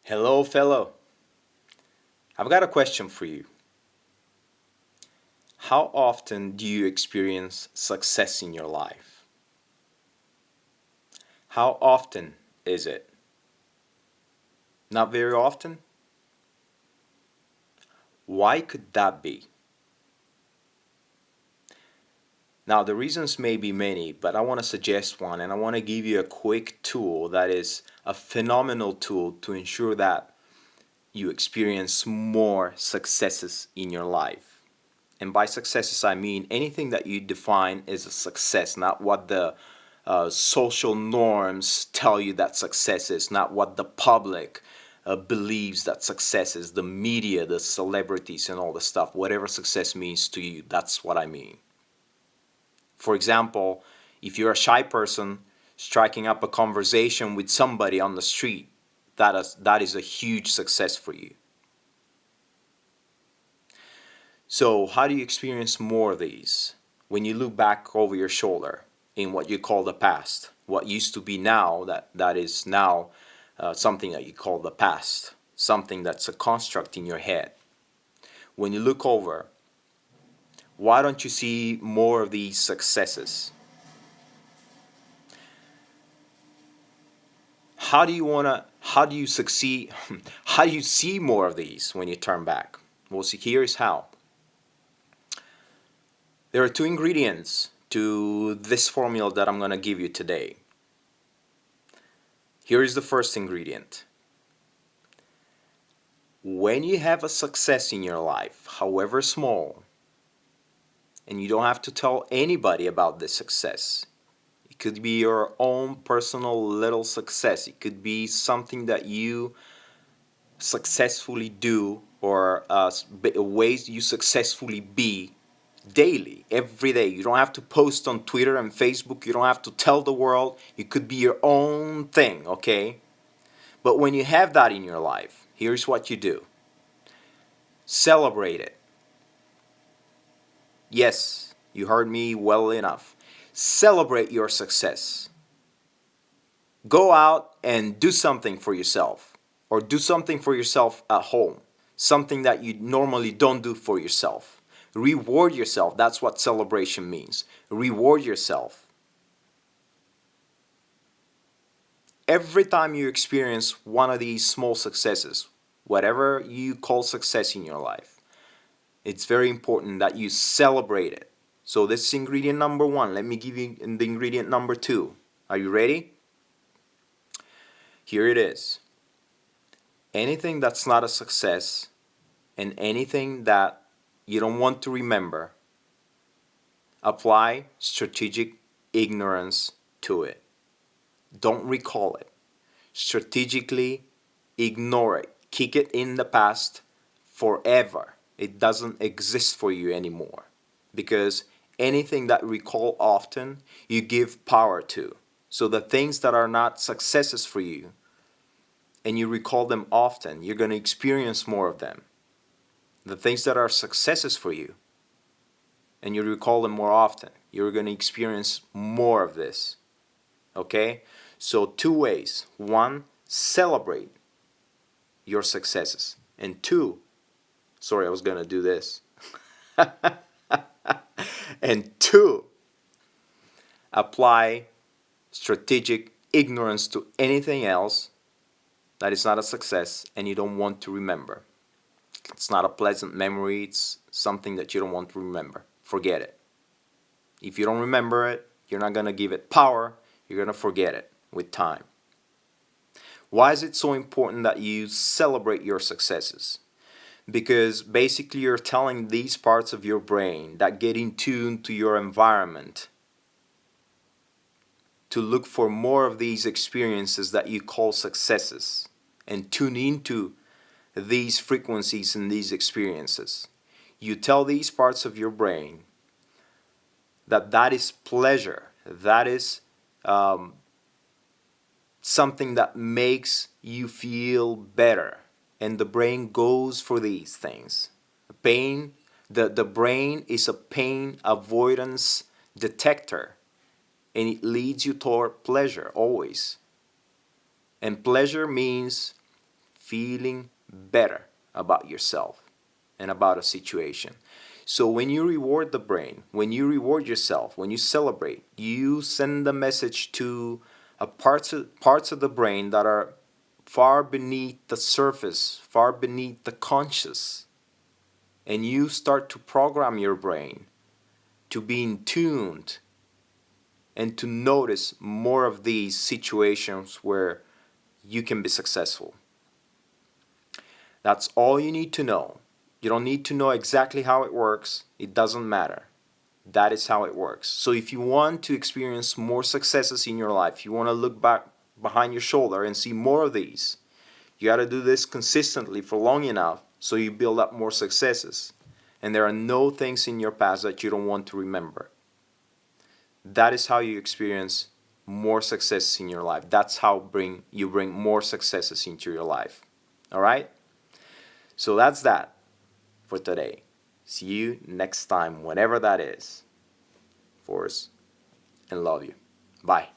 Hello, fellow. I've got a question for you. How often do you experience success in your life? How often is it? Not very often? Why could that be? Now, the reasons may be many, but I want to suggest one and I want to give you a quick tool that is a phenomenal tool to ensure that you experience more successes in your life. And by successes, I mean anything that you define as a success, not what the social norms tell you that success is, not what the public believes that success is, the media, the celebrities, and all the stuff. Whatever success means to you, that's what I mean. For example, if you're a shy person, striking up a conversation with somebody on the street, that is a huge success for you. So, how do you experience more of these? When you look back over your shoulder in what you call the past, what used to be now, that is now something that you call the past, something that's a construct in your head. When you look over, why don't you see more of these successes? How do you succeed? How do you see more of these when you turn back? Well, see, here's how. There are two ingredients to this formula that I'm going to give you today. Here is the first ingredient. When you have a success in your life, however small, and you don't have to tell anybody about this success, it could be your own personal little success, it could be something that you successfully do, or ways you successfully be daily, every day. You don't have to post on Twitter and Facebook, you don't have to tell the world, it could be your own thing, okay? But when you have that in your life, here's what you do. Celebrate it. Yes, you heard me well enough. Celebrate your success. Go out and do something for yourself, or do something for yourself at home, something that you normally don't do for yourself. Reward yourself. That's what celebration means. Reward yourself. Every time you experience one of these small successes, whatever you call success in your life, it's very important that you celebrate it. So this is ingredient number one. Let me give you the ingredient number two. Are you ready? Here it is. Anything that's not a success and anything that you don't want to remember, apply strategic ignorance to it. Don't recall it. Strategically ignore it. Kick it in the past forever. It doesn't exist for you anymore. Because anything that recall often, you give power to. So the things that are not successes for you, and you recall them often, you're going to experience more of them. The things that are successes for you, and you recall them more often, you're going to experience more of this. Okay? So two ways. One, celebrate your successes. And two, sorry, I was going to do this. And two, apply strategic ignorance to anything else that is not a success and you don't want to remember. It's not a pleasant memory, it's something that you don't want to remember. Forget it. If you don't remember it, you're not going to give it power, you're going to forget it with time. Why is it so important that you celebrate your successes? Because basically you're telling these parts of your brain that get in tune to your environment to look for more of these experiences that you call successes and tune into these frequencies and these experiences. You tell these parts of your brain that that is pleasure, that is something that makes you feel better, and the brain goes for these things. The brain is a pain avoidance detector, and it leads you toward pleasure always. And pleasure means feeling better about yourself and about a situation. So when you reward the brain, when you reward yourself, when you celebrate, you send a message to parts of the brain that are far beneath the surface, far beneath the conscious. And you start to program your brain to be in tuned and to notice more of these situations where you can be successful. That's all you need to know. You don't need to know exactly how it works. It doesn't matter. That is how it works. So if you want to experience more successes in your life, you want to look back behind your shoulder and see more of these, you got to do this consistently for long enough so you build up more successes. And there are no things in your past that you don't want to remember. That is how you experience more successes in your life. That's how you bring more successes into your life. All right? So that's that for today. See you next time, whenever that is. Force and love you. Bye.